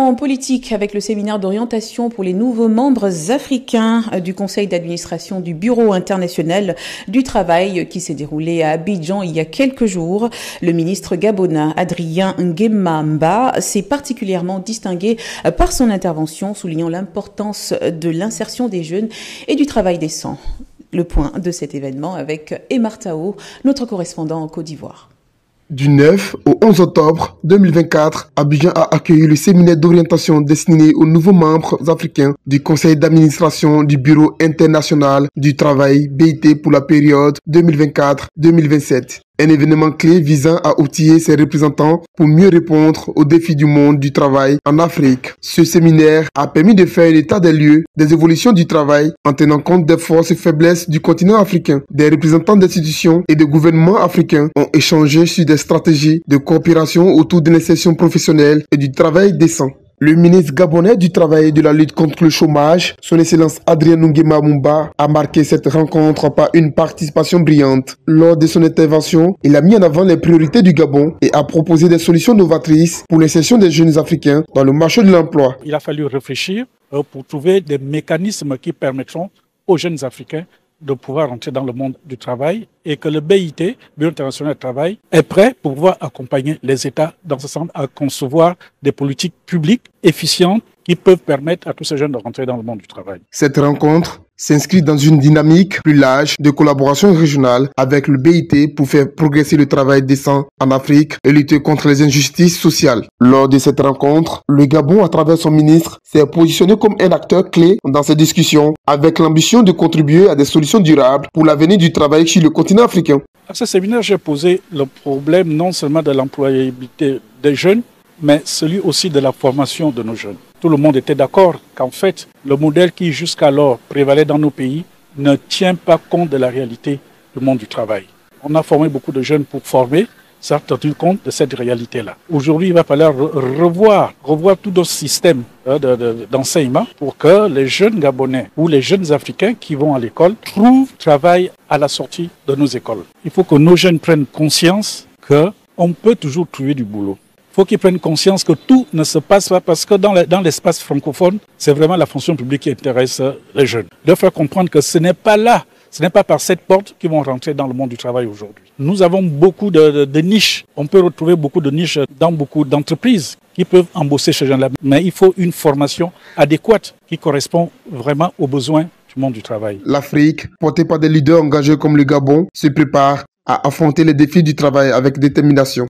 En politique, avec le séminaire d'orientation pour les nouveaux membres africains du conseil d'administration du Bureau international du travail qui s'est déroulé à Abidjan il y a quelques jours, le ministre gabonais Adrien Nguema s'est particulièrement distingué par son intervention, soulignant l'importance de l'insertion des jeunes et du travail décent. Le point de cet événement avec Emar Tao, notre correspondant en Côte d'Ivoire. Du 9 au 11 octobre 2024, Abidjan a accueilli le séminaire d'orientation destiné aux nouveaux membres africains du conseil d'administration du Bureau international du travail BIT pour la période 2024-2027. Un événement clé visant à outiller ses représentants pour mieux répondre aux défis du monde du travail en Afrique. Ce séminaire a permis de faire l'état des lieux des évolutions du travail en tenant compte des forces et faiblesses du continent africain. Des représentants d'institutions et de gouvernements africains ont échangé sur des stratégies de coopération autour de l'insertion professionnelle et du travail décent. Le ministre gabonais du Travail et de la lutte contre le chômage, son Excellence Adrien Nguema a marqué cette rencontre par une participation brillante. Lors de son intervention, il a mis en avant les priorités du Gabon et a proposé des solutions novatrices pour l'insertion des jeunes Africains dans le marché de l'emploi. Il a fallu réfléchir pour trouver des mécanismes qui permettront aux jeunes Africains de pouvoir entrer dans le monde du travail et que le BIT, Bureau international du travail, est prêt pour pouvoir accompagner les États dans ce sens à concevoir des politiques publiques efficientes qui peuvent permettre à tous ces jeunes de rentrer dans le monde du travail. Cette rencontre s'inscrit dans une dynamique plus large de collaboration régionale avec le BIT pour faire progresser le travail décent en Afrique et lutter contre les injustices sociales. Lors de cette rencontre, le Gabon, à travers son ministre, s'est positionné comme un acteur clé dans ces discussions avec l'ambition de contribuer à des solutions durables pour l'avenir du travail sur le continent africain. À ce séminaire, j'ai posé le problème non seulement de l'employabilité des jeunes, mais celui aussi de la formation de nos jeunes. Tout le monde était d'accord qu'en fait, le modèle qui jusqu'alors prévalait dans nos pays ne tient pas compte de la réalité du monde du travail. On a formé beaucoup de jeunes pour former, ça a tenu compte de cette réalité-là. Aujourd'hui, il va falloir revoir tout notre système d'enseignement pour que les jeunes Gabonais ou les jeunes Africains qui vont à l'école trouvent travail à la sortie de nos écoles. Il faut que nos jeunes prennent conscience qu'on peut toujours trouver du boulot. Il faut qu'ils prennent conscience que tout ne se passe pas parce que dans l'espace francophone, c'est vraiment la fonction publique qui intéresse les jeunes. De leur faire comprendre que ce n'est pas là, ce n'est pas par cette porte qu'ils vont rentrer dans le monde du travail aujourd'hui. Nous avons beaucoup de niches. On peut retrouver beaucoup de niches dans beaucoup d'entreprises qui peuvent embaucher ces jeunes-là. Mais il faut une formation adéquate qui correspond vraiment aux besoins du monde du travail. L'Afrique, portée par des leaders engagés comme le Gabon, se prépare à affronter les défis du travail avec détermination.